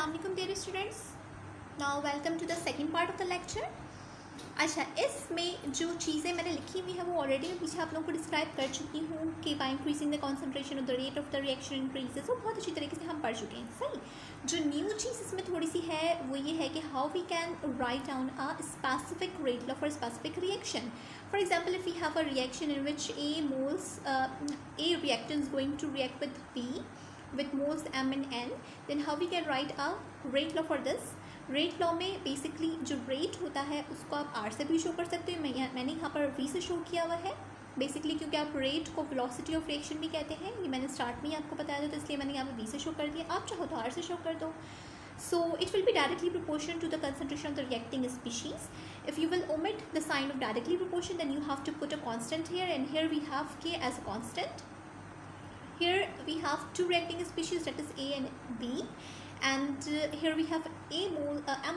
Assalamualaikum dear students. Now welcome to the second part of the lecture. अच्छा, इसमें जो चीज़ें मैंने लिखी हुई है वो ऑलरेडी मैं पीछे आप लोगों को डिस्क्राइब कर चुकी हूँ कि by increasing the concentration of the rate of the reaction increases, वो बहुत अच्छी तरीके से हम पढ़ चुके हैं. सही, जो न्यू चीज़ इसमें थोड़ी सी है वो ये है कि how we can write down a specific rate law for specific reaction. For example, if we have a reaction in which A reactant is going to react with B with moles M and N, then how we can write a rate law for this. Rate law में basically जो rate होता है उसको आप are से भी show कर सकते हो. मैंने यहाँ पर वी से शो किया हुआ है बेसिकली, क्योंकि आप रेट को वेलोसिटी ऑफ रिएक्शन भी कहते हैं. ये मैंने स्टार्ट में ही आपको बताया था, तो इसलिए मैंने यहाँ पर वी से शो कर दिया. आप चाहो तो आर से शो कर दो. So it will be directly proportional to the concentration of the reacting species. If you will omit the sign of directly proportion, then you have to put a constant here, and here we have K as a constant. Here we have two reacting species, that is A and B, and here we have M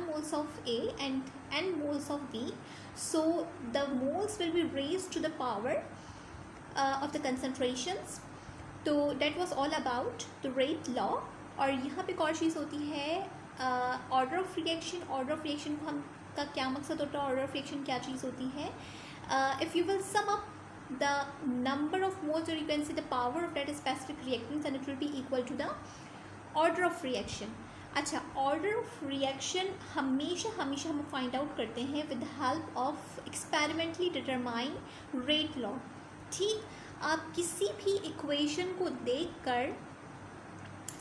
moles of A and N moles of B. So the moles will be raised to the power of the concentrations. So that was all about the rate law. और यहाँ पे एक और चीज़ होती है order of reaction. Order of reaction को हम का क्या मकसद होता है, ऑर्डर ऑफ रिएक्शन क्या चीज़ होती है. If you will sum up the number of moles और you can see the power of that specific reactant and it will be equal to the order of reaction. अच्छा, order of reaction हमेशा हम find out करते हैं with help of experimentally determine rate law. ठीक, आप किसी भी equation को देख कर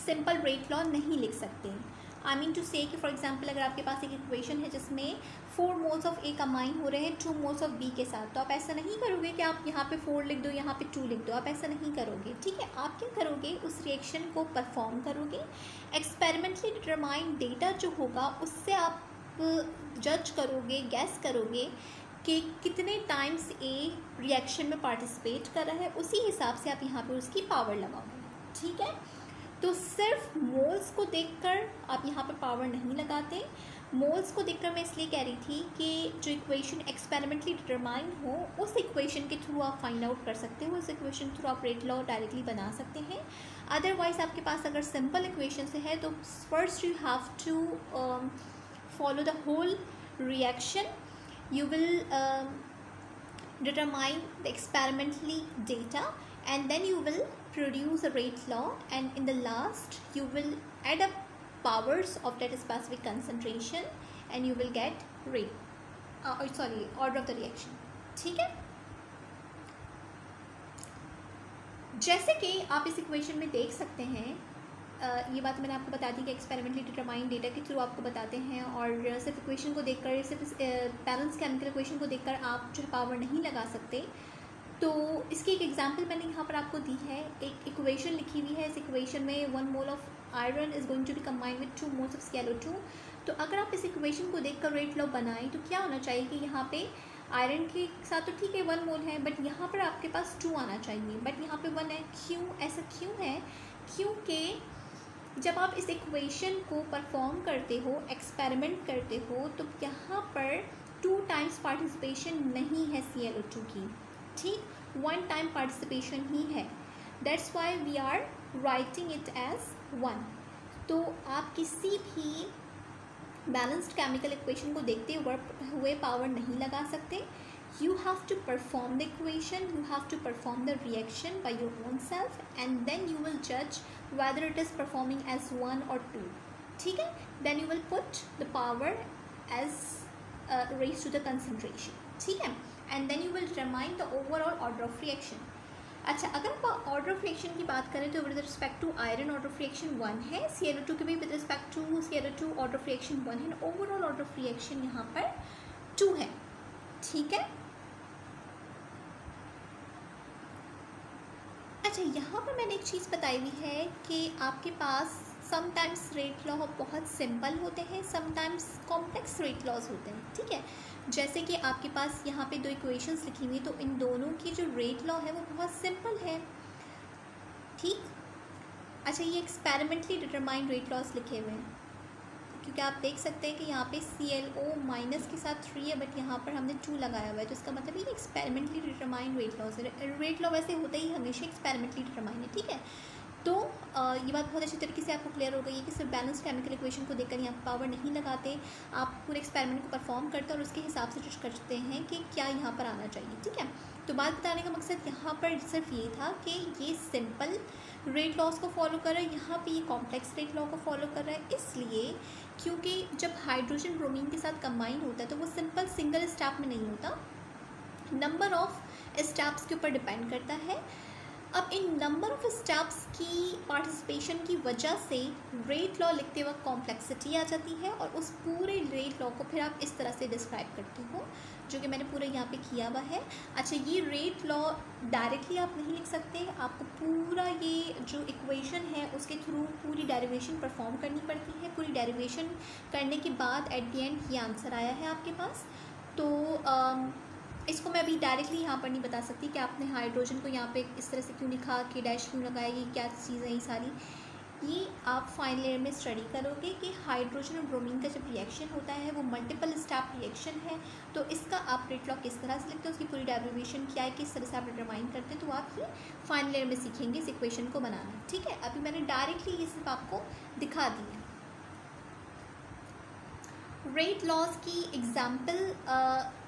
सिंपल रेट लॉ नहीं लिख सकते. आई मीन टू से कि फॉर एग्जांपल अगर आपके पास एक इक्वेशन है जिसमें 4 मोल्स ऑफ ए कंबाइन हो रहे हैं 2 मोल्स ऑफ बी के साथ, तो आप ऐसा नहीं करोगे कि आप यहाँ पे 4 लिख दो, यहाँ पे 2 लिख दो. आप ऐसा नहीं करोगे. ठीक है, आप क्या करोगे, उस रिएक्शन को परफॉर्म करोगे. एक्सपेरिमेंटली डिटरमाइन डेटा जो होगा उससे आप जज करोगे, गैस करोगे कि कितने टाइम्स ए रिएक्शन में पार्टिसिपेट कर रहा है. उसी हिसाब से आप यहाँ पर उसकी पावर लगाओगे. ठीक है, तो सिर्फ मोल्स को देखकर आप यहाँ पर पावर नहीं लगाते. मोल्स को देखकर मैं इसलिए कह रही थी कि जो इक्वेशन एक्सपेरिमेंटली डिटरमाइन हो उस इक्वेशन के थ्रू आप फाइंड आउट कर सकते हो. उस इक्वेशन थ्रू आप रेट लॉ डायरेक्टली बना सकते हैं. अदरवाइज आपके पास अगर सिंपल इक्वेशन से है तो first you have to follow the whole reaction. You will determine the experimentally data and then you will produce a rate law, and in the last you will add up powers of that specific concentration and you will get order of the reaction. ठीक है, जैसे कि आप इस equation में देख सकते हैं, ये बात मैंने आपको बता दी कि एक्सपेरिमेंटली डिटरमाइन डेटा के थ्रू आपको बताते हैं, और सिर्फ इक्वेशन को देखकर, सिर्फ बैलेंस केमिकल इक्वेशन को देखकर आप जो है पावर नहीं लगा सकते. तो इसकी एक एग्जांपल मैंने यहाँ पर आपको दी है. एक इक्वेशन लिखी हुई है. इस इक्वेशन में 1 mole of iron is going to be combined with 2 moles of ClO2. तो अगर आप इस इक्वेशन को देखकर रेट लॉ बनाएं तो क्या होना चाहिए कि यहाँ पे आयरन के साथ तो ठीक है 1 मोल है, बट यहाँ पर आपके पास 2 आना चाहिए, बट यहाँ पे 1 है. क्यों ऐसा क्यों है? क्योंकि जब आप इस इक्वेशन को परफॉर्म करते हो, एक्सपेरिमेंट करते हो, तो यहाँ पर 2 टाइम्स पार्टिसिपेशन नहीं है ClO2 की. ठीक, 1 टाइम पार्टिसिपेशन ही है. That's why we are writing it as 1. तो आप किसी भी बैलेंस्ड केमिकल इक्वेशन को देखते हुए पावर नहीं लगा सकते. You have to perform the equation, you have to perform the reaction by your own self, and then you will judge whether it is performing as 1 or 2. ठीक है, then you will put the power as raised to the concentration. ठीक है, and then you will determine the overall order of reaction. अच्छा, अगर आप order of reaction की बात करें तो with respect to iron order of reaction 1 है, ClO2 के भी with respect to ClO2 order of reaction 1 है, ओवरऑल ऑर्डर ऑफ रिएक्शन यहाँ पर 2 है. ठीक है, अच्छा, यहाँ पर मैंने एक चीज़ बताई हुई है कि आपके पास समटाइम्स रेट लॉ बहुत सिंपल होते हैं, समटाइम्स कॉम्प्लेक्स रेट लॉज होते हैं. ठीक है, जैसे कि आपके पास यहाँ पे 2 इक्वेशंस लिखी हुई, तो इन दोनों की जो रेट लॉ है वो बहुत सिंपल है. ठीक, अच्छा, ये एक्सपेरिमेंटली डिटरमाइंड रेट लॉज लिखे हुए हैं, क्योंकि आप देख सकते हैं कि यहाँ पे ClO माइनस के साथ 3 है, बट यहाँ पर हमने 2 लगाया हुआ है, तो इसका मतलब ये एक्सपेरिमेंटली डिटरमाइंड रेट लॉज है. रेट लॉ वैसे होता ही हमेशा एक्सपेरिमेंटली डिटरमाइंड है. ठीक है, तो ये बात बहुत अच्छी तरीके से आपको क्लियर हो गई है कि सिर्फ बैलेंस केमिकल इक्वेशन को देखकर यहाँ पावर नहीं लगाते, आप पूरे एक्सपेरिमेंट को परफॉर्म करते हैं और उसके हिसाब से जज करते हैं कि क्या यहाँ पर आना चाहिए। ठीक है, तो बात बताने का मकसद यहाँ पर सिर्फ ये था कि ये सिंपल रेट लॉस को फॉलो कर रहा है, यहाँ पे ये कॉम्प्लेक्स रेट लॉ को फॉलो कर रहा है, इसलिए क्योंकि जब हाइड्रोजन ब्रोमीन के साथ कंबाइन होता है तो वो सिंपल सिंगल स्टेप में नहीं होता, नंबर ऑफ स्टेप्स के ऊपर डिपेंड करता है। अब इन नंबर ऑफ स्टेप्स की पार्टिसिपेशन की वजह से रेट लॉ लिखते वक्त कॉम्प्लेक्सिटी आ जाती है और उस पूरे रेट लॉ को फिर आप इस तरह से डिस्क्राइब करते हो, जो कि मैंने पूरा यहाँ पे किया हुआ है। अच्छा, ये रेट लॉ डायरेक्टली आप नहीं लिख सकते, आपको पूरा ये जो इक्वेशन है उसके थ्रू पूरी डेरिवेशन परफॉर्म करनी पड़ती है। पूरी डेरिवेशन करने के बाद एट द एंड ये आंसर आया है आपके पास। तो इसको मैं अभी डायरेक्टली यहाँ पर नहीं बता सकती कि आपने हाइड्रोजन को यहाँ पे इस तरह से क्यों लिखा, कि डैश क्यों लगाया, ये क्या चीज़ है ये सारी, ये आप फाइनल ईयर में स्टडी करोगे कि हाइड्रोजन और ब्रोमीन का जब रिएक्शन होता है वो मल्टीपल स्टेप रिएक्शन है, तो इसका आप रेट लॉ किस तरह से लिखते हो, उसकी पूरी डेरिवेशन क्या है, किस तरह से आप डिटरमाइन करते हैं, तो आप ये फाइनल ईयर में सीखेंगे इस इक्वेशन को बनाना। ठीक है, अभी मैंने डायरेक्टली ये सिर्फ आपको दिखा दी है। रेट लॉस की एग्जाम्पल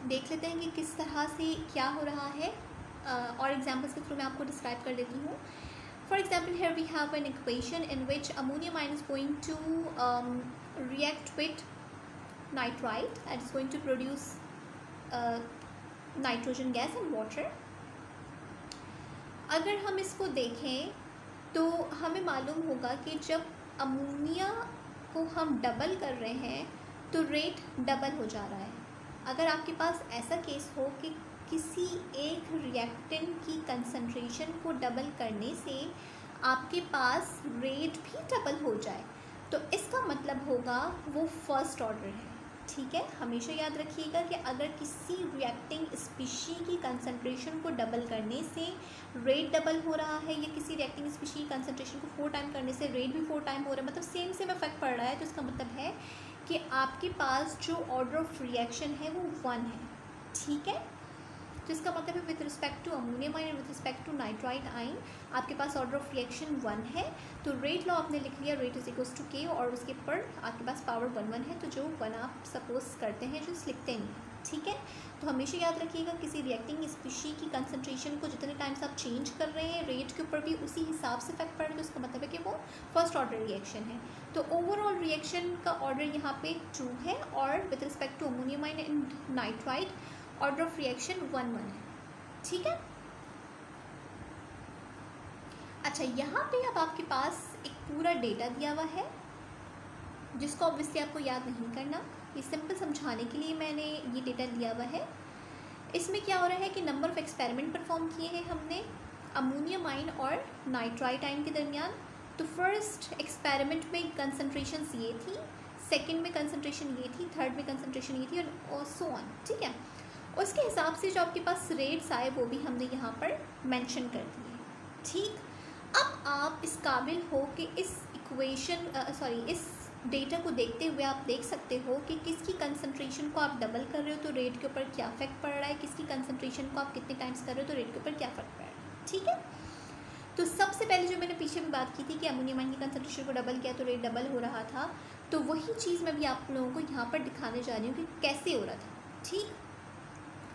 देख लेते हैं कि किस तरह से क्या हो रहा है, और एग्जाम्पल्स के थ्रू मैं आपको डिस्क्राइब कर देती हूँ। For example here we have an equation in which ammonium ion is going to react with nitrite and is going to produce nitrogen gas and water. अगर हम इसको देखें तो हमें मालूम होगा कि जब अमोनिया को हम डबल कर रहे हैं तो रेट डबल हो जा रहा है। अगर आपके पास ऐसा केस हो कि किसी एक रिएक्टेंट की कंसंट्रेशन को डबल करने से आपके पास रेट भी डबल हो जाए, तो इसका मतलब होगा वो फर्स्ट ऑर्डर है। ठीक है, हमेशा याद रखिएगा कि अगर किसी रिएक्टिंग स्पीशी की कंसंट्रेशन को डबल करने से रेट डबल हो रहा है, या किसी रिएक्टिंग स्पीशी की कंसंट्रेशन को 4 टाइम करने से रेट भी 4 टाइम हो रहा है, मतलब सेम इफेक्ट पड़ रहा है, तो इसका मतलब है कि आपके पास जो ऑर्डर ऑफ रिएक्शन है वो 1 है। ठीक है, तो इसका मतलब है with respect to ammonium ion, with respect to nitrite ion आपके पास ऑर्डर ऑफ रिएक्शन 1 है। तो रेट लॉ आपने लिख लिया, रेट इज इक्वल्स टू के, और उसके ऊपर आपके पास पावर 1 है, तो जो 1 आप सपोज करते हैं, जो लिखते नहीं हैं। ठीक है, तो हमेशा याद रखिएगा किसी रिएक्टिंग स्पीशी की कंसंट्रेशन को जितने टाइम्स आप चेंज कर रहे हैं, रेट के ऊपर भी उसी हिसाब से इफेक्ट पड़ रहा है, तो इसका मतलब है कि वो फर्स्ट ऑर्डर रिएक्शन है। तो ओवरऑल रिएक्शन का ऑर्डर यहाँ पे 2 है, और with respect to ammonium ion and nitrite order of reaction 1 है। ठीक है, अच्छा, यहाँ पे अब आपके पास एक पूरा डेटा दिया हुआ है जिसको ऑब्वियसली आपको याद नहीं करना, ये सिंपल समझाने के लिए मैंने ये डेटा लिया हुआ है। इसमें क्या हो रहा है कि नंबर ऑफ एक्सपेरिमेंट परफॉर्म किए हैं हमने अमोनियम आयन और नाइट्राइट आयन के दरमियान। तो फर्स्ट एक्सपेरिमेंट में कंसंट्रेशन ये थी, सेकंड में कंसंट्रेशन ये थी, थर्ड में कंसंट्रेशन ये थी, और सो ऑन। ठीक है, उसके हिसाब से जो आपके पास रेट्स आए वो भी हमने यहाँ पर मेंशन कर दिए। ठीक, अब आप इस काबिल हो कि इस इक्वेशन इस डेटा को देखते हुए आप देख सकते हो कि किसकी कंसंट्रेशन को आप डबल कर रहे हो तो रेट के ऊपर क्या इफेक्ट पड़ रहा है, किसकी कंसंट्रेशन को आप कितने टाइम्स कर रहे हो तो रेट के ऊपर क्या इफेक्ट पड़ रहा है। ठीक है, तो सबसे पहले जो मैंने पीछे भी बात की थी कि अमोनियम आयन की कंसंट्रेशन को डबल किया तो रेट डबल हो रहा था, तो वही चीज़ मैं भी आप लोगों को यहाँ पर दिखाने जा रही हूँ कि कैसे हो रहा था। ठीक,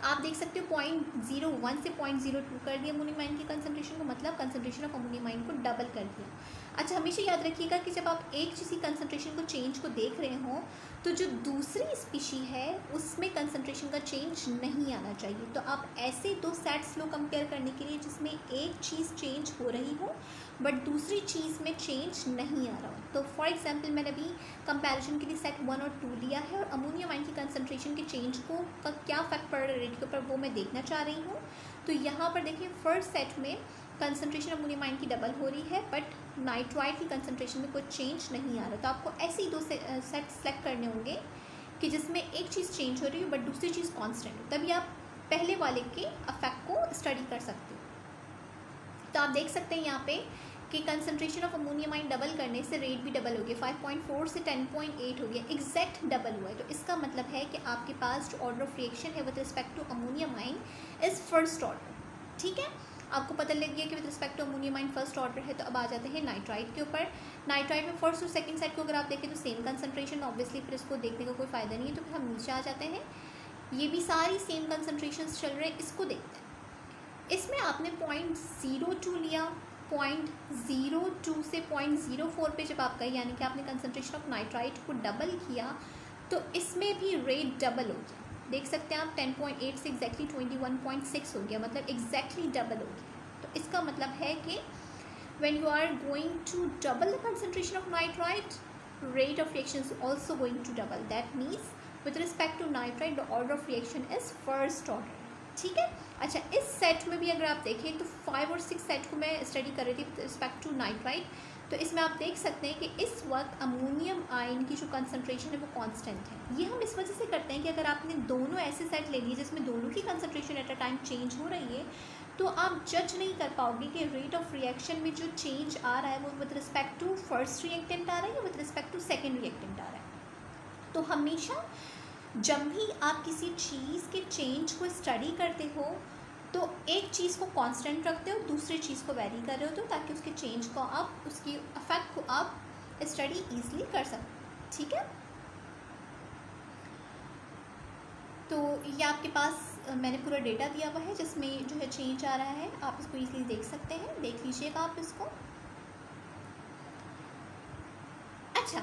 आप देख सकते हो 0.01 से 0.02 कर दिया अमोनियम आयन की कंसंट्रेशन को, मतलब कंसंट्रेशन ऑफ अमोनियम आयन को डबल कर दिया। अच्छा, हमेशा याद रखिएगा कि जब आप एक चीज़ की कंसंट्रेशन को चेंज को देख रहे हो तो जो दूसरी स्पीशी है उसमें कंसंट्रेशन का चेंज नहीं आना चाहिए। तो आप ऐसे 2 सेट्स लो कंपेयर करने के लिए जिसमें एक चीज़ चेंज हो रही हो बट दूसरी चीज़ में चेंज नहीं आ रहा हो। तो फॉर एग्जांपल मैंने अभी कंपैरिजन के लिए सेट 1 और 2 लिया है, और अमोनियम आयन की कंसंट्रेशन के चेंज को का क्या इफेक्ट पड़ रहा है रेट के ऊपर वो मैं देखना चाह रही हूँ। तो यहाँ पर देखिए फर्स्ट सेट में कंसंट्रेशन अमोनियम आयन की डबल हो रही है बट नाइट्राइट की कंसंट्रेशन में कोई चेंज नहीं आ रहा। तो आपको ऐसे ही 2 सेट सेलेक्ट करने होंगे कि जिसमें एक चीज़ चेंज हो रही हो बट दूसरी चीज़ कांस्टेंट हो, तभी आप पहले वाले के इफेक्ट को स्टडी कर सकते हो। तो आप देख सकते हैं यहाँ पे कि concentration of ammonium ion double करने से रेट भी डबल हो गया, 5.4 से 10.8 हो गया, एग्जैक्ट डबल हुआ है। तो इसका मतलब है कि आपके पास जो ऑर्डर ऑफ रिएक्शन है with respect to ammonium ion is first order. ठीक है, आपको पता लग गया कि with respect to ammonium ion first order है। तो अब आ जाते हैं नाइट्राइट के ऊपर। नाइट्राइट में फर्स्ट और सेकंड साइड को अगर आप देखें तो सेम कंसंट्रेशन, ऑब्वियसली फिर इसको देखने का कोई फ़ायदा नहीं है, तो फिर हम नीचे आ जाते हैं। ये भी सारी सेम कंसंट्रेशंस चल रहे हैं, इसको देखते हैं। इसमें आपने 0.02 लिया, 0.02 से 0.04 पे जब आप गए, यानी कि आपने कंसंट्रेशन ऑफ नाइट्राइट को डबल किया, तो इसमें भी रेट डबल हो गया। देख सकते हैं आप 10.8 से एग्जैक्टली 21.6 हो गया, मतलब एग्जैक्टली डबल हो गया। तो इसका मतलब है कि when you are going to double the concentration of nitrite, rate of reaction is also going to double. That means with respect to nitrite the order of reaction is first order। ठीक है। अच्छा, इस set में भी अगर आप देखें तो 5 और 6 सेट को मैं स्टडी कर रही थी विद रिस्पेक्ट टू नाइट्राइट, तो इसमें आप देख सकते हैं कि इस वक्त अमोनियम आयन की जो कंसंट्रेशन है वो कांस्टेंट है। ये हम इस वजह से करते हैं कि अगर आपने दोनों ऐसे सेट ले लिए जिसमें दोनों की concentration at a time change हो रही है, तो आप जज नहीं कर पाओगे कि रेट ऑफ रिएक्शन में जो चेंज आ रहा है वो with respect to first reactant आ रहा है या with respect to second reactant आ रहा है। तो हमेशा जब भी आप किसी चीज़ के चेंज को स्टडी करते हो तो एक चीज़ को कांस्टेंट रखते हो, दूसरी चीज़ को वेरी कर रहे हो, तो ताकि उसके चेंज को आप, उसकी इफेक्ट को आप स्टडी ईजिली कर सको। ठीक है। तो ये आपके पास मैंने पूरा डेटा दिया हुआ है जिसमें जो है चेंज आ रहा है, आप इसको ईजिली देख सकते हैं, देख लीजिएगा आप इसको। अच्छा,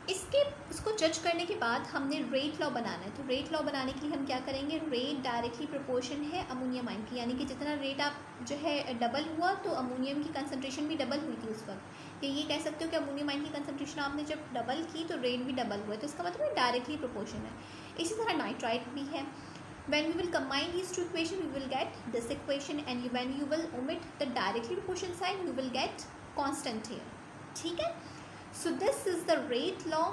इसको जज करने के बाद हमने रेट लॉ बनाना है। तो रेट लॉ बनाने के लिए हम क्या करेंगे, रेट डायरेक्टली प्रोपोर्शन है अमोनियम आयन की, यानी कि जितना रेट आप जो है डबल हुआ तो अमोनियम की कंसंट्रेशन भी डबल हुई थी उस वक्त। ये कह सकते हो कि अमोनियम आयन की कंसंट्रेशन आपने जब डबल की तो रेट भी डबल हुआ, तो इसका मतलब डायरेक्टली प्रोपोर्शन है। इसी तरह नाइट्राइट भी है। When we will combine these two equations, we will get this equation, and when you will omit the directly proportion sign, you will get constant here। ठीक है। So this is the rate law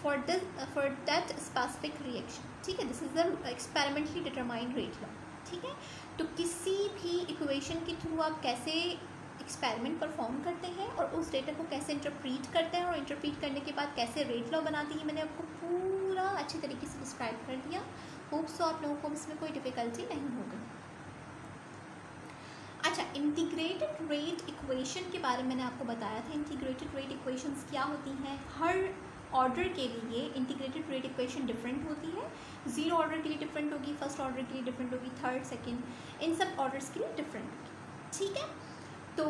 for that specific reaction। ठीक है, this is the experimentally determined rate law। ठीक है। तो किसी भी equation के थ्रू आप कैसे एक्सपेरिमेंट परफॉर्म करते हैं और उस डेटा को कैसे इंटरप्रीट करते हैं और इंटरप्रीट करने के बाद कैसे रेट लॉ बनाती है, मैंने आपको पूरा अच्छे तरीके से डिस्क्राइब कर दिया। होप सो आप लोगों को इसमें कोई डिफ़िकल्टी नहीं होगी। अच्छा, इंटीग्रेटेड रेट इक्वेशन के बारे में मैंने आपको बताया था। इंटीग्रेटेड रेट इक्वेशंस क्या होती हैं, हर ऑर्डर के लिए इंटीग्रेटेड रेट इक्वेशन डिफरेंट होती है। 0 ऑर्डर के लिए डिफरेंट होगी, फर्स्ट ऑर्डर के लिए डिफरेंट होगी, थर्ड, सेकेंड, इन सब ऑर्डर्स के लिए डिफरेंट होगी। ठीक है। तो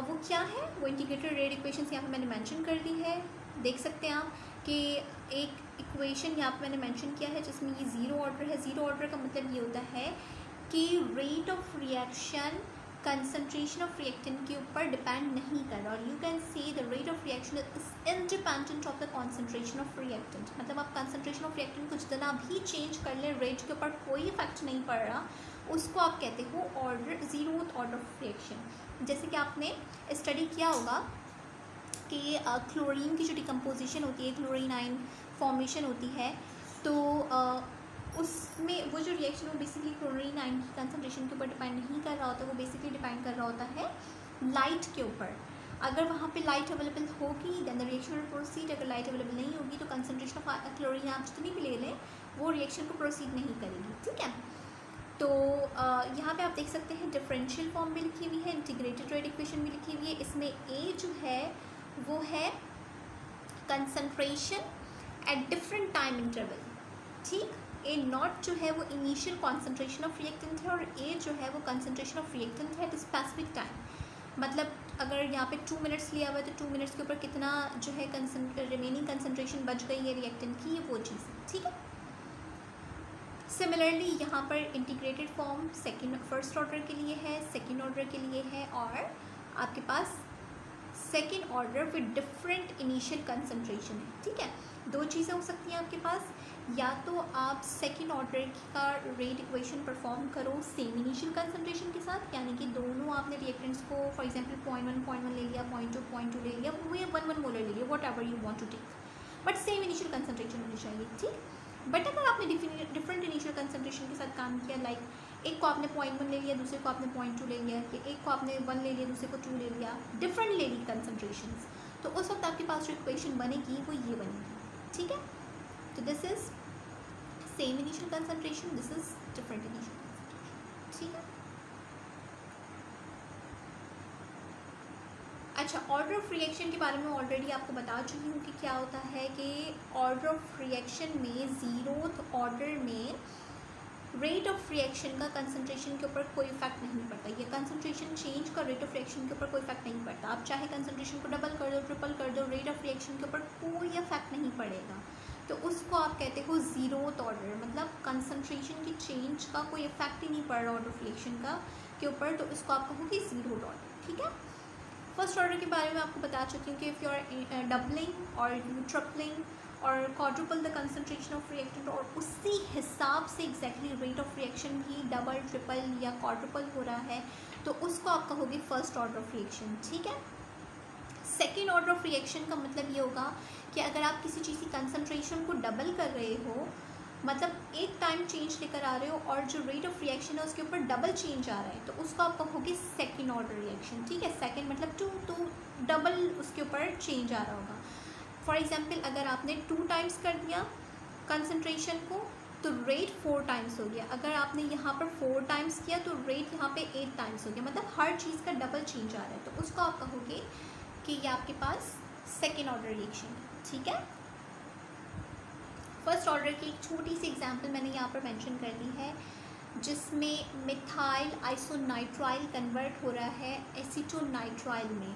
वो क्या है, वो इंटीग्रेटेड रेट इक्वेशंस यहाँ पे मैंने मेंशन कर दी है। देख सकते हैं आप कि एक इक्वेशन यहाँ पे मैंने मेंशन किया है जिसमें ये 0 ऑर्डर है। 0 ऑर्डर का मतलब ये होता है कि rate of reaction concentration of reactant के ऊपर डिपेंड नहीं कर रहा, और you can say the rate of reaction is independent of the concentration of reactant. मतलब आप कंसंट्रेशन ऑफ रिएक्टेंट कुछ जितना भी चेंज कर लें, रेट के ऊपर कोई इफेक्ट नहीं पड़ रहा, उसको आप कहते हो order, 0th order of reaction. जैसे कि आपने स्टडी किया होगा कि क्लोरीन की जो डिकम्पोजिशन होती है, क्लोरीन आयन फॉर्मेशन होती है, तो उसमें वो जो रिएक्शन वो बेसिकली क्लोरीन आयन की कंसंट्रेशन के ऊपर डिपेंड नहीं कर रहा होता, वो बेसिकली डिपेंड कर रहा होता है लाइट के ऊपर। अगर वहाँ पे लाइट अवेलेबल होगी then the reaction will proceed, अगर लाइट अवेलेबल नहीं होगी तो कंसंट्रेशन ऑफ क्लोरीन आप जितनी भी ले लें वो रिएक्शन को प्रोसीड नहीं करेगी। ठीक है। तो यहाँ पे आप देख सकते हैं डिफरेंशियल फॉर्म भी लिखी हुई है, इंटीग्रेटेड रेट इक्वेशन भी लिखी हुई है। इसमें ए जो है वो है concentration at different time interval. ठीक, ए नॉट जो है वो इनिशियल कॉन्सेंट्रेशन ऑफ रिएक्टेंट है, और ए जो है वो कंसंट्रेशन ऑफ रिएक्टेंट है एट स्पेसिफिक टाइम। मतलब अगर यहाँ पे 2 मिनट्स लिया हुआ है तो 2 मिनट्स के ऊपर कितना जो है रिमेनिंग कंसंट्रेशन बच गई है रिएक्टेंट की, ये वो चीज़ है। ठीक है। सिमिलरली यहाँ पर इंटीग्रेटेड फॉर्म फर्स्ट ऑर्डर के लिए है, सेकेंड ऑर्डर के लिए है, और आपके पास second order with different initial concentration है। ठीक है। 2 चीज़ें हो सकती हैं आपके पास, या तो आप सेकेंड ऑर्डर का रेट इक्वेशन परफॉर्म करो सेम इनिशियल कंसंट्रेशन के साथ, यानी कि दोनों आपने रिएक्टेंट्स को फॉर एग्जांपल 0.1 ले लिया, 0.2 ले लिया, वो 1 मोलर ले लिया, whatever you want to take, but same initial concentration होनी चाहिए। ठीक। बट अगर आपने डिफरेंट इनिशियल कंसंट्रेशन के साथ काम किया, लाइक एक को आपने 0.1 ले लिया, दूसरे को आपने 0.2 ले लिया, या एक को आपने 1 ले लिया, दूसरे को 2 ले लिया, डिफरेंट ले ली कंसंट्रेशंस, तो उस वक्त आपके पास जो इक्वेशन बनेगी वो ये बनेगी। ठीक है। तो this is same initial concentration, this is different initial concentration. ठीक है। अच्छा, ऑर्डर ऑफ रिएक्शन के बारे में ऑलरेडी आपको बता चुकी हूँ कि क्या होता है कि ऑर्डर ऑफ रिएक्शन में ज़ीरोथ ऑर्डर में रेट ऑफ रिएक्शन का कंसंट्रेशन के ऊपर कोई इफेक्ट नहीं पड़ता। ये कंसंट्रेशन चेंज का रेट ऑफ रिएक्शन के ऊपर कोई इफेक्ट नहीं पड़ता। आप चाहे कंसंट्रेशन को डबल कर दो, ट्रिपल कर दो, रेट ऑफ रिएक्शन के ऊपर कोई इफेक्ट नहीं पड़ेगा। तो उसको आप कहते हो ज़ीरोथ ऑर्डर, मतलब कंसंट्रेशन की चेंज का कोई इफेक्ट ही नहीं पड़ रहा ऑर्डर ऑफ रिएक्शन का के ऊपर, तो इसको आप कहोगे ज़ीरोथ ऑर्डर। ठीक है। फर्स्ट ऑर्डर के बारे में आपको बता चुकी हूँ कि इफ़ यू आर डबलिंग और ट्रिपलिंग और quadruple the concentration of reactant, और उसी हिसाब से एग्जैक्टली रेट ऑफ रिएक्शन भी डबल, ट्रिपल या क्वाड्रुपल हो रहा है, तो उसको आप कहोगे फर्स्ट ऑर्डर ऑफ रिएक्शन। ठीक है। सेकेंड ऑर्डर ऑफ रिएक्शन का मतलब ये होगा कि अगर आप किसी चीज़ की कंसंट्रेशन को डबल कर रहे हो, मतलब एक टाइम चेंज लेकर आ रहे हो और जो रेट ऑफ रिएक्शन है उसके ऊपर डबल चेंज आ रहा है, तो उसको आप कहोगे सेकेंड ऑर्डर रिएक्शन। ठीक है। सेकेंड मतलब टू, तो डबल उसके ऊपर चेंज आ रहा होगा। फॉर एग्जांपल, अगर आपने 2 टाइम्स कर दिया कंसंट्रेशन को तो रेट 4 टाइम्स हो गया। अगर आपने यहाँ पर 4 टाइम्स किया तो रेट यहाँ पे 8 टाइम्स हो गया, मतलब हर चीज़ का डबल चेंज आ रहा है, तो उसको आप कहोगे कि ये आपके पास सेकेंड ऑर्डर रिएक्शन है। ठीक है। फर्स्ट ऑर्डर की एक छोटी सी एग्जांपल मैंने यहाँ पर मेंशन कर दी है, जिसमें मिथाइल आइसोनाइट्राइल कन्वर्ट हो रहा है एसीटोनाइट्राइल में।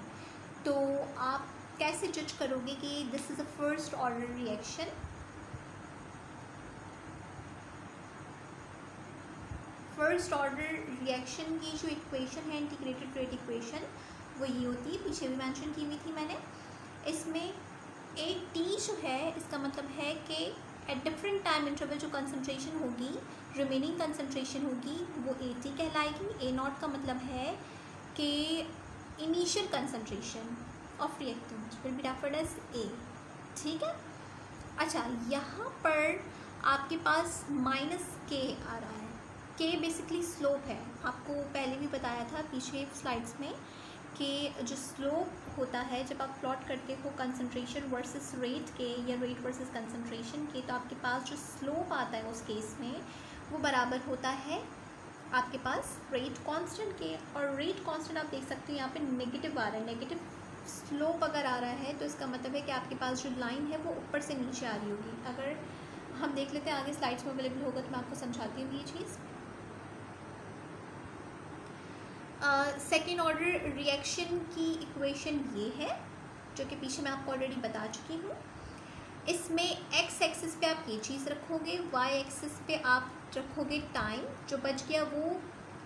तो आप कैसे जज करोगे कि this is a first order reaction? First order reaction की जो इक्वेशन है, इंटीग्रेटेड रेट इक्वेशन, वो ये होती है, पीछे भी मेंशन की हुई थी मैंने। इसमें ए टी जो है, इसका मतलब है कि एट डिफरेंट टाइम इंटरवल जो कंसंट्रेशन होगी, रिमेनिंग कंसंट्रेशन होगी, वो ए टी कहलाएगी। ए नॉट का मतलब है कि initial concentration of reactant will be referred as A. ठीक है। अच्छा, यहाँ पर आपके पास माइनस के आ रहा है। के बेसिकली स्लोप है, आपको पहले भी बताया था पीछे स्लाइड्स में कि जो स्लोप होता है जब आप प्लॉट करते हो कंसंट्रेशन वर्सेस रेट के या रेट वर्सेस कंसंट्रेशन के, तो आपके पास जो स्लोप आता है उस केस में वो बराबर होता है आपके पास रेट कांस्टेंट के। और रेट कांस्टेंट आप देख सकते हो यहाँ पे नेगेटिव आ रहा है। नेगेटिव स्लोप अगर आ रहा है तो इसका मतलब है कि आपके पास जो लाइन है वो ऊपर से नीचे आ रही होगी। अगर हम देख लेते हैं आगे स्लाइड्स में अवेलेबल होगा तो मैं आपको समझाती हूँ ये चीज़। सेकेंड ऑर्डर रिएक्शन की इक्वेशन ये है, जो कि पीछे मैं आपको ऑलरेडी बता चुकी हूँ। इसमें एक्स एक्सिस पे आप ये चीज़ रखोगे, वाई एक्सिस पे आप रखोगे टाइम, जो बच गया वो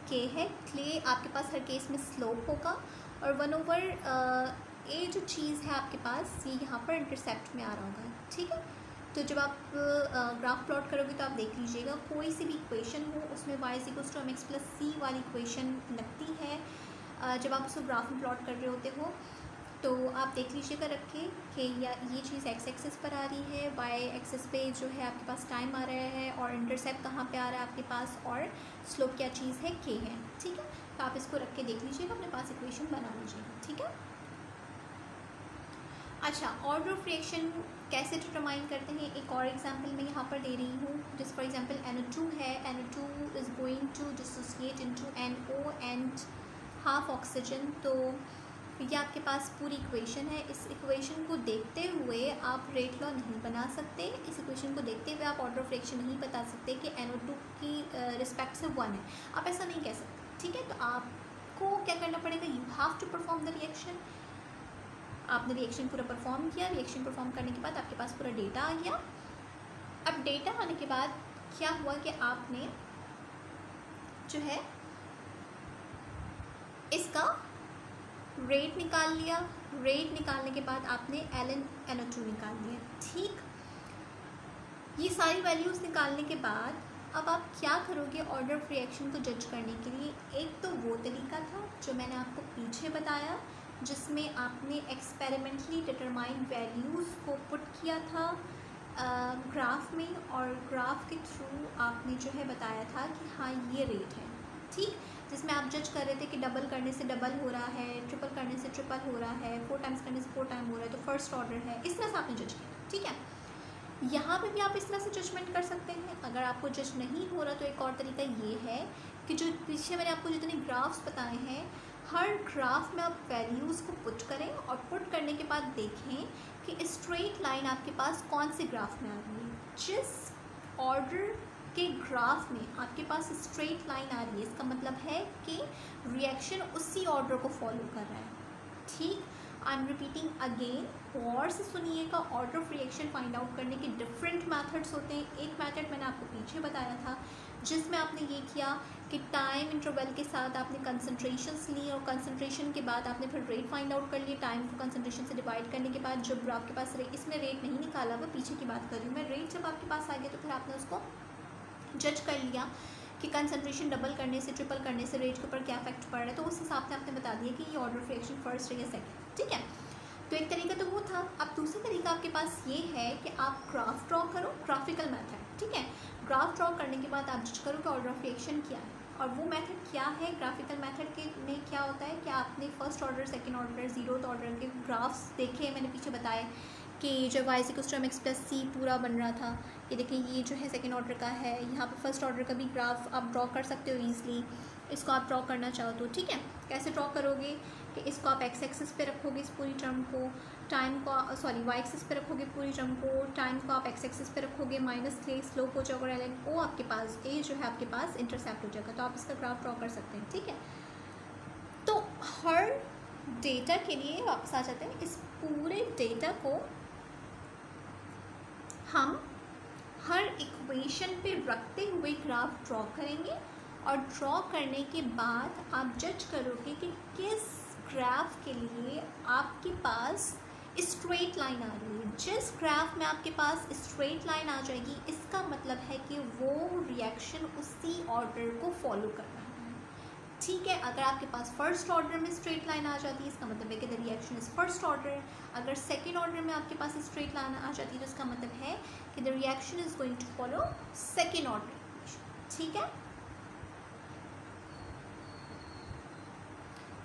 के है। के आपके पास हर केस में स्लोप होगा, और 1/, ए जो चीज़ है आपके पास ये यहाँ पर इंटरसेप्ट में आ रहा होगा। ठीक है। तो जब आप ग्राफ प्लॉट करोगे तो आप देख लीजिएगा, कोई सी भी इक्वेशन हो उसमें y = mx + c वाली इक्वेशन लगती है। जब आप उसको ग्राफ में प्लॉट कर रहे होते हो तो आप देख लीजिएगा रख के कि ये चीज़ x एक्सिस पर आ रही है, y एक्सिस पे जो है आपके पास टाइम आ रहा है, और इंटरसेप्ट कहाँ पे आ रहा है आपके पास, और स्लोप क्या चीज़ है, k है। ठीक है। तो आप इसको रख के देख लीजिएगा, अपने पास इक्वेशन बना लीजिएगा। ठीक है। अच्छा, ऑर्डर ऑफ रिएक्शन कैसे डिटरमाइन करते हैं, एक और एग्जांपल मैं यहाँ पर दे रही हूँ। जिस फॉर एग्जांपल NO2 है, NO2 is going to dissociate into NO and half oxygen. तो ये आपके पास पूरी इक्वेशन है। इस इक्वेशन को देखते हुए आप रेट लॉ नहीं बना सकते। इस इक्वेशन को देखते हुए आप ऑर्डर ऑफ रिएक्शन नहीं बता सकते कि NO2 की रिस्पेक्ट से 1 है, आप ऐसा नहीं कह सकते। ठीक है। तो आपको क्या करना पड़ेगा, you have to perform the reaction. आपने रिएक्शन पूरा परफॉर्म किया, रिएक्शन परफॉर्म करने के बाद आपके पास पूरा डेटा आ गया। अब डेटा आने के बाद क्या हुआ कि आपने जो है इसका रेट निकाल लिया। रेट निकालने के बाद आपने ln NO2 निकाल लिया। ठीक, ये सारी वैल्यूज़ निकालने के बाद अब आप क्या करोगे ऑर्डर ऑफ रिएक्शन को जज करने के लिए। एक तो वो तरीका था जो मैंने आपको पीछे बताया, जिसमें आपने एक्सपेरिमेंटली डिटरमाइंड वैल्यूज़ को पुट किया था ग्राफ में, और ग्राफ के थ्रू आपने जो है बताया था कि हाँ ये रेट है। ठीक, जिसमें आप जज कर रहे थे कि डबल करने से डबल हो रहा है, ट्रिपल करने से ट्रिपल हो रहा है, 4 टाइम्स करने से 4 टाइम हो रहा है, तो फर्स्ट ऑर्डर है। इस तरह से आपने जज किया। ठीक है। यहाँ पे भी आप इस तरह से जजमेंट कर सकते हैं। अगर आपको जज नहीं हो रहा तो एक और तरीका ये है कि जो पीछे मैंने आपको जितने ग्राफ्स बताए हैं हर ग्राफ में आप वैल्यूज़ को पुट करें और पुट करने के बाद देखें कि स्ट्रेट लाइन आपके पास कौन से ग्राफ में आ रही है। जिस ऑर्डर के ग्राफ में आपके पास स्ट्रेट लाइन आ रही है, इसका मतलब है कि रिएक्शन उसी ऑर्डर को फॉलो कर रहा है। ठीक, आई एम रिपीटिंग अगेन, और से सुनिएगा। Order of reaction find out करने के डिफरेंट मेथड्स होते हैं। एक मेथड मैंने आपको पीछे बताया था जिसमें आपने ये किया कि टाइम इंटरवल के साथ आपने कंसंट्रेशंस ली और कंसंट्रेशन के बाद आपने फिर रेट फाइंड आउट कर लिए। टाइम को कंसंट्रेशन से डिवाइड करने के बाद जब आपके पास इसमें रेट नहीं निकाला हुआ, पीछे की बात कर रही हूँ मैं, रेट जब आपके पास आ गया तो फिर आपने उसको जज कर लिया कि कंसंट्रेशन डबल करने से, ट्रिपल करने से रेट के ऊपर क्या इफेक्ट पड़ रहा है। तो उस हिसाब से आपने बता दिया कि ये ऑर्डर ऑफ रिएक्शन फर्स्ट है या सेकंड। ठीक है, तो एक तरीका तो वो था। अब दूसरा तरीका आपके पास ये है कि आप ग्राफ ड्रॉ करो, ग्राफिकल मेथड। ठीक है, ग्राफ ड्रॉ करने के बाद आप जज करो कि ऑर्डर ऑफ रिएक्शन क्या है। और वो मेथड क्या है ग्राफिकल मेथड के में, क्या होता है कि आपने first order, second order, zeroth order के ग्राफ्स देखे, मैंने पीछे बताए कि जब y = x + c पूरा बन रहा था, कि देखिए ये जो है सेकंड ऑर्डर का है, यहाँ पे फर्स्ट ऑर्डर का भी ग्राफ आप ड्रॉ कर सकते हो ईजिली। इसको आप ड्रॉ करना चाहो तो ठीक है, कैसे ड्रॉ करोगे कि इसको आप x एक्सिस पे रखोगे इस पूरी टर्म को, टाइम को y एक्सिस पे रखोगे पूरी टर्म को, टाइम को आप x एक्सिस पे रखोगे, माइनस के स्लोप हो जाएगा, एल ओ आपके पास ए जो है आपके पास इंटरसेप्ट हो जाएगा। तो आप इसका ग्राफ ड्रॉ कर सकते हैं। ठीक है, तो हर डेटा के लिए वापस आ जाते हैं। इस पूरे डेटा को हम हर इक्वेशन पे रखते हुए ग्राफ ड्रॉ करेंगे और ड्रॉ करने के बाद आप जज करोगे कि किस ग्राफ के लिए आपके पास स्ट्रेट लाइन आ रही है। जिस ग्राफ में आपके पास स्ट्रेट लाइन आ जाएगी, इसका मतलब है कि वो रिएक्शन उसी ऑर्डर को फॉलो कर रहा है। ठीक है, अगर आपके पास फर्स्ट ऑर्डर में स्ट्रेट लाइन आ जाती है, इसका मतलब है कि the reaction is first order. अगर सेकेंड ऑर्डर में आपके पास स्ट्रेट लाइन आ जाती है तो इसका मतलब है कि the reaction is going to follow second order. ठीक है,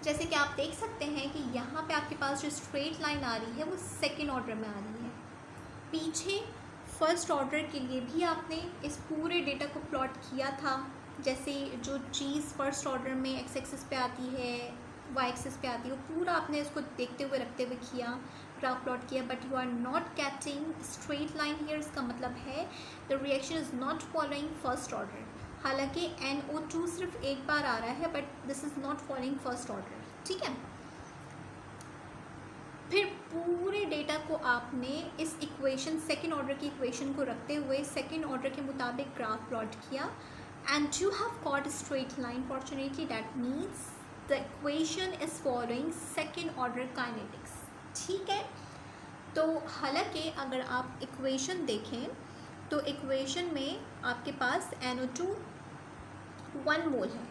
जैसे कि आप देख सकते हैं कि यहाँ पे आपके पास जो स्ट्रेट लाइन आ रही है वो सेकेंड ऑर्डर में आ रही है। पीछे फर्स्ट ऑर्डर के लिए भी आपने इस पूरे डेटा को प्लॉट किया था। जैसे जो चीज़ फर्स्ट ऑर्डर में एक्स एक्सिस पे आती है, वाई एक्सिस पे आती है, वो पूरा आपने इसको देखते हुए रखते हुए किया, ग्राफ प्लॉट किया। But you are not getting straight line here. इसका मतलब है the reaction is not following first order. हालांकि NO2 सिर्फ एक बार आ रहा है, but this is not following first order. ठीक है, फिर पूरे डेटा को आपने इस इक्वेशन, सेकेंड ऑर्डर की इक्वेशन को रखते हुए सेकेंड ऑर्डर के मुताबिक ग्राफ प्लॉट किया and you have got a straight line. Fortunately that means the equation is following second order kinetics. ठीक है, तो हालांकि अगर आप इक्वेशन देखें तो इक्वेशन में आपके पास NO2 1 मोल है।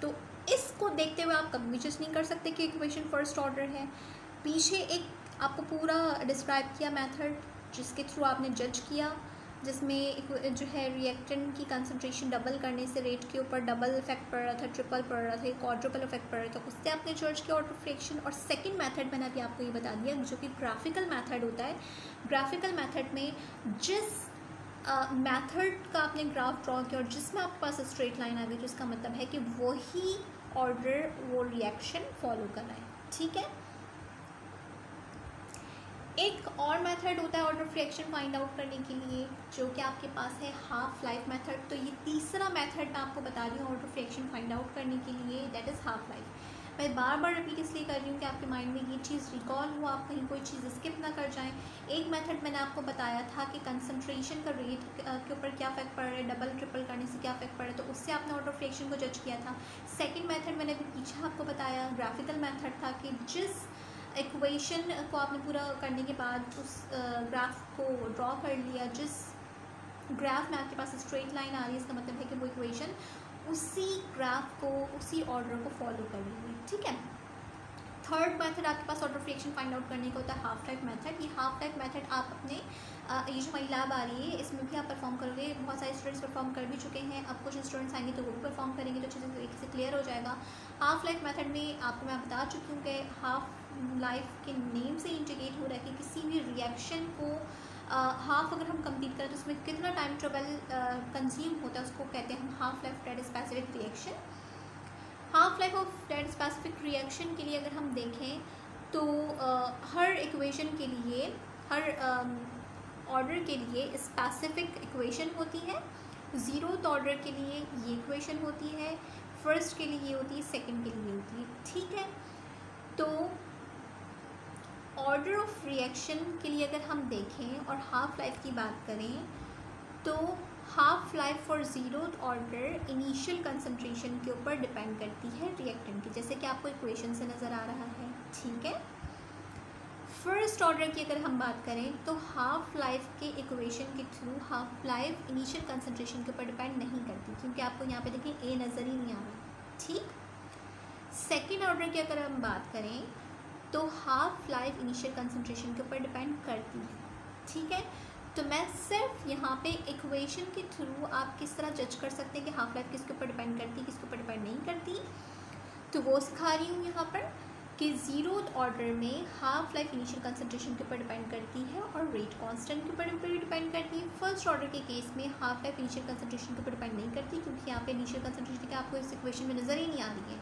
तो इसको देखते हुए आप कभी भी जज नहीं कर सकते कि इक्वेशन फर्स्ट ऑर्डर है। पीछे एक आपको पूरा डिस्क्राइब किया मेथड जिसके थ्रू आपने जज किया, जिसमें जो है रिएक्टेंट की कंसंट्रेशन डबल करने से रेट के ऊपर डबल इफेक्ट पड़ रहा था, ट्रिपल पड़ रहा था, क्वाड्रुपल इफेक्ट पड़ रहा था, उससे आपने जज किया ऑर्डर ऑफ रिएक्शन। और सेकंड मेथड मैंने अभी आपको ये बता दिया जो कि ग्राफिकल मेथड होता है। ग्राफिकल मेथड में जिस मेथड का आपने ग्राफ ड्रॉ किया और जिसमें आपके पास स्ट्रेट लाइन आ गई, तो इसका मतलब है कि वही ऑर्डर वो रिएक्शन फॉलो कर रहा है। ठीक है, एक और मेथड होता है order of reaction find out करने के लिए, जो कि आपके पास है हाफ लाइफ मेथड। तो ये तीसरा मेथड मैं आपको बता रही हूँ order of reaction find out करने के लिए, दैट इज़ हाफ लाइफ। मैं बार बार रिपीट इसलिए कर रही हूँ कि आपके माइंड में ये चीज़ रिकॉल हो, आप कहीं कोई चीज़ स्किप ना कर जाएं। एक मेथड मैंने आपको बताया था कि कंसंट्रेशन का रेट के ऊपर क्या इफेक्ट पड़ रहा है, डबल ट्रिपल करने से क्या इफेक्ट पड़ रहा है, तो उससे आपने ऑर्डर ऑफ रिएक्शन को जज किया था। सेकेंड मेथड मैंने अभी पीछे आपको बताया, ग्राफिकल मेथड था कि जिस इक्वेशन को आपने पूरा करने के बाद उस ग्राफ को ड्रॉ कर लिया, जिस ग्राफ में आपके पास स्ट्रेट लाइन आ रही है, इसका मतलब है कि वो इक्वेशन उसी ग्राफ को, उसी ऑर्डर को फॉलो कर रही है। ठीक है, थर्ड मेथड आपके पास order of reaction find out करने का होता है हाफ लाइफ मेथड। ये हाफ लाइफ मेथड आप अपने ये जो हमारी लैब आ रही है इसमें भी आप परफॉर्म करोगे। बहुत सारे स्टूडेंट्स परफॉर्म कर भी चुके हैं, अब कुछ स्टूडेंट्स आएंगे तो वो भी परफॉर्म करेंगे, तो चीज़ें तरीके से क्लियर हो जाएगा। हाफ लाइफ मेथड में आपको मैं बता चुकी हूँ कि हाफ लाइफ के नेम से इंडिकेट हो रहा है कि किसी भी रिएक्शन को हाफ अगर हम कंप्लीट करें तो उसमें कितना टाइम ट्रेवल कंज्यूम होता है, उसको कहते हैं हम half life, that is specific reaction. Half life of that specific reaction के लिए अगर हम देखें तो हर इक्वेशन के लिए, हर ऑर्डर के लिए स्पेसिफिक इक्वेशन होती है। ज़ीरोथ ऑर्डर के लिए ये इक्वेशन होती है, फर्स्ट के लिए ये होती है, सेकंड के लिए होती है। ठीक है, तो ऑर्डर ऑफ रिएक्शन के लिए अगर हम देखें और हाफ लाइफ की बात करें तो half life for zeroth order initial concentration के ऊपर डिपेंड करती है रिएक्टेंट की, जैसे कि आपको इक्वेशन से नज़र आ रहा है। ठीक है, फर्स्ट ऑर्डर की अगर हम बात करें तो हाफ लाइफ के इक्वेशन के through half life initial concentration के ऊपर डिपेंड नहीं करती, क्योंकि आपको यहाँ पे देखिए ए नज़र ही नहीं आ रहा। ठीक, सेकेंड ऑर्डर की अगर हम बात करें तो हाफ लाइफ इनिशियल कंसंट्रेशन के ऊपर डिपेंड करती है। ठीक है, तो मैं सिर्फ यहाँ पे इक्वेशन के थ्रू आप किस तरह जज कर सकते हैं कि हाफ लाइफ किसके ऊपर डिपेंड करती है, किसके ऊपर डिपेंड नहीं करती, तो वो सिखा रही हूँ यहाँ पर कि ज़ीरोथ ऑर्डर में हाफ लाइफ इनिशियल कंसंट्रेशन के ऊपर डिपेंड करती है और रेट कांस्टेंट के ऊपर डिपेंड करती है। फर्स्ट ऑर्डर के केस में हाफ लाइफ इनिशियल कंसंट्रेशन के ऊपर डिपेंड नहीं करती, क्योंकि यहाँ पे इनिशियल कंसंट्रेशन क्या आपको इस इक्वेशन में नज़र ही नहीं आ रही है।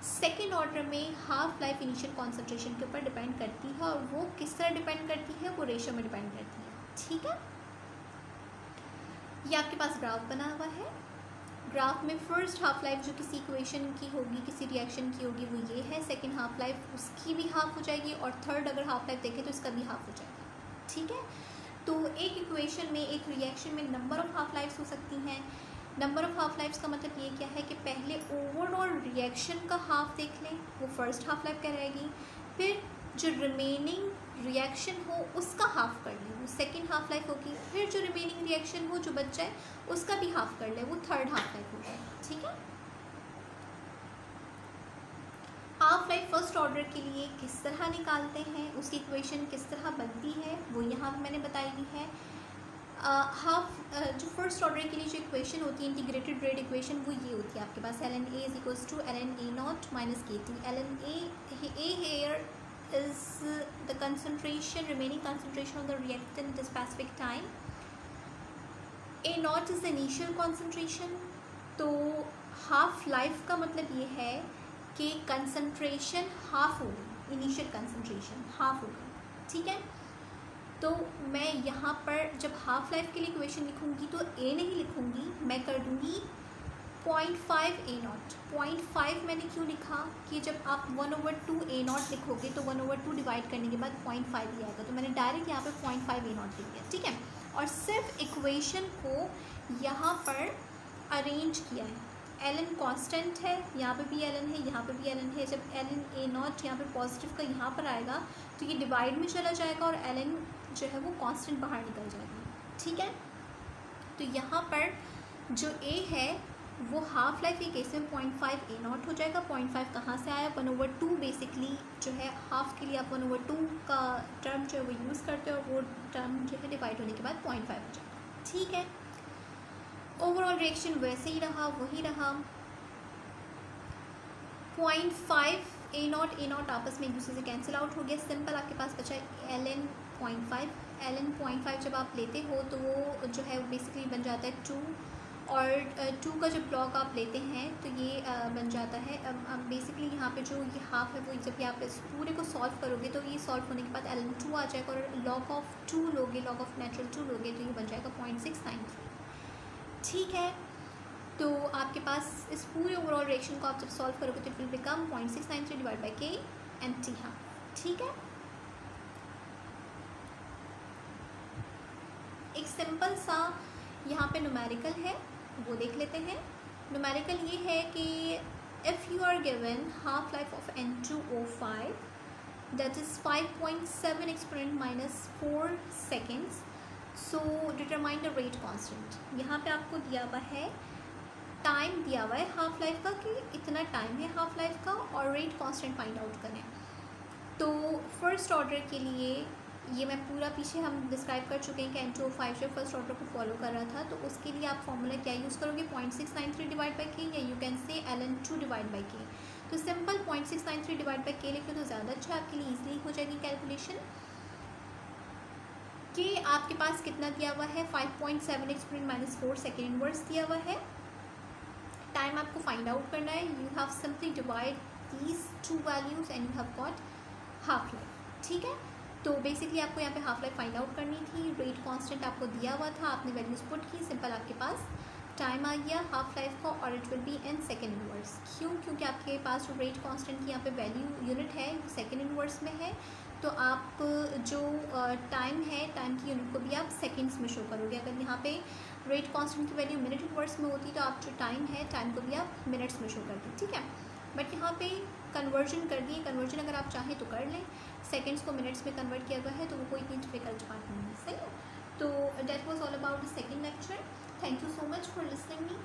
सेकेंड ऑर्डर में हाफ लाइफ इनिशियल कॉन्सेंट्रेशन के ऊपर डिपेंड करती है, और वो किस तरह डिपेंड करती है, वो रेशियो में डिपेंड करती है। ठीक है, ये आपके पास ग्राफ बना हुआ है। ग्राफ में फर्स्ट हाफ लाइफ जो किसी इक्वेशन की होगी, किसी रिएक्शन की होगी, वो ये है। सेकेंड हाफ लाइफ उसकी भी हाफ हो जाएगी, और थर्ड अगर हाफ लाइफ देखें तो इसका भी हाफ हो जाएगा। ठीक है, तो एक इक्वेशन में, एक रिएक्शन में नंबर ऑफ हाफ लाइफ्स हो सकती हैं। नंबर ऑफ हाफ लाइफ्स का मतलब ये क्या है कि पहले ओवरऑल रिएक्शन का हाफ देख लें, वो फर्स्ट हाफ लाइफ कहलाएगी, फिर जो रिमेनिंग रिएक्शन हो उसका हाफ कर ले, वो सेकेंड हाफ लाइफ होगी, फिर जो रिमेनिंग रिएक्शन हो जो बच जाए उसका भी हाफ कर ले, वो थर्ड हाफ लाइफ हो जाएगा। ठीक है, हाफ लाइफ फर्स्ट ऑर्डर के लिए किस तरह निकालते हैं, उसकी इक्वेशन किस तरह बनती है, वो यहाँ मैंने बताई दी है। जो फर्स्ट ऑर्डर के लिए जो इक्वेशन होती है इंटीग्रेटेड रेट इक्वेशन, वो ये होती है आपके पास ln A is equals to ln A naught minus KT। ln A here is the concentration, remaining concentration of the reactant at a specific time. A naught is the initial concentration. तो half life का मतलब ये है कि concentration half होगी, initial concentration half होगी। ठीक है, तो मैं यहाँ पर जब हाफ लाइफ के लिए इक्वेशन लिखूँगी तो A नहीं लिखूँगी, मैं कर दूँगी 0.5 A नॉट। 0.5 मैंने क्यों लिखा कि जब आप 1/2 A नॉट लिखोगे तो 1/2 डिवाइड करने के बाद 0.5 ही आएगा, तो मैंने डायरेक्ट यहाँ पे 0.5 A नॉट लिख दिया। ठीक है, और सिर्फ इक्वेशन को यहाँ पर अरेंज किया है। ln कांस्टेंट है, यहाँ पे भी ln है, यहाँ पे भी ln है। जब ln A नॉट यहाँ पे पॉजिटिव का यहाँ पर आएगा तो ये डिवाइड में चला जाएगा और ln जो है वो कांस्टेंट बाहर निकल जाएगा। ठीक है, तो यहाँ पर जो A है वो हाफ लाइफ के केस में 0.5 A नॉट हो जाएगा। 0.5 कहाँ से आया, 1/2 बेसिकली जो है हाफ के लिए आप 1/2 का टर्म जो है वो यूज़ करते हो, और वो टर्म जो है डिवाइड होने के बाद 0.5 हो जाएगा। ठीक है, ओवरऑल रिएक्शन वैसे ही रहा, वही रहा। 0.5 A नॉट आपस में एक दूसरे से कैंसिल आउट हो गया। सिंपल आपके पास बचा ln 0.5। ln 0.5 जब आप लेते हो तो वो जो है बेसिकली बन जाता है 2, और 2 का जब ब्लॉक आप लेते हैं तो ये बन जाता है। अब बेसिकली यहाँ पे जो ये हाफ है वो जब आप इस पूरे को सॉल्व करोगे तो ये सॉल्व होने के बाद ln 2 आ जाएगा, और log ऑफ 2 लोगे, log ऑफ नेचुरल 2 लोगे तो ये बन जाएगा 0.693। ठीक है, तो आपके पास इस पूरे ओवरऑल रिएक्शन को आप जब सॉल्व करोगे तो it will become 0.693 divide by K and T half. ठीक है, एक सिंपल सा यहाँ पे न्यूमेरिकल है, वो देख लेते हैं। न्यूमेरिकल ये है कि if you are given half life of N2O5 that is 5.7 exponent minus 4 seconds, so determine the rate constant. यहाँ पे आपको दिया हुआ है, टाइम दिया हुआ है हाफ लाइफ का कि इतना टाइम है हाफ लाइफ का, और रेट कांस्टेंट फाइंड आउट करें। तो फर्स्ट ऑर्डर के लिए ये मैं पूरा पीछे हम डिस्क्राइब कर चुके हैं कि N2O5 जो फर्स्ट ऑर्डर को फॉलो कर रहा था, तो उसके लिए आप फॉर्मूला क्या यूज़ करोगे, 0.693 डिवाइड बाई K, या you can say ln 2 divide by K। तो सिंपल 0.693 डिवाइड बाई K लिख लो तो ज़्यादा अच्छा, आपके लिए ईजिली हो जाएगी कैलकुलेशन। कि आपके पास कितना दिया हुआ है, 5.7 एक्सपोनेंट माइनस 4 सेकेंड इनवर्स दिया हुआ है। टाइम आपको फाइंड आउट करना है. You have simply divide these 2 values and you have got half life. ठीक है, तो बेसिकली आपको यहाँ पे हाफ लाइफ फाइंड आउट करनी थी. रेट कांस्टेंट आपको दिया हुआ था, आपने वैल्यूज पुट की, सिंपल आपके पास टाइम आ गया हाफ लाइफ का, और it will be in second inverse. क्यों? क्योंकि आपके पास जो रेट कांस्टेंट की यहाँ पे वैल्यू यूनिट है वो सेकेंड इनवर्स में है, तो आप जो टाइम है, टाइम की यूनिट को भी आप सेकेंड्स में शो करोगे. अगर यहाँ पे रेट कांस्टेंट की वैल्यू मिनट इनवर्स में होती तो आप जो टाइम है, टाइम को भी आप मिनट्स में शो करते. ठीक है, बट यहाँ पे कन्वर्जन कर दिए. कन्वर्जन अगर आप चाहें तो कर लें, सेकेंड्स को मिनट्स में कन्वर्ट किया गया है, तो वो कोई इतनी डिफिकल्ट बात नहीं है. सही है. तो that was all about the second lecture. Thank you so much for listening me.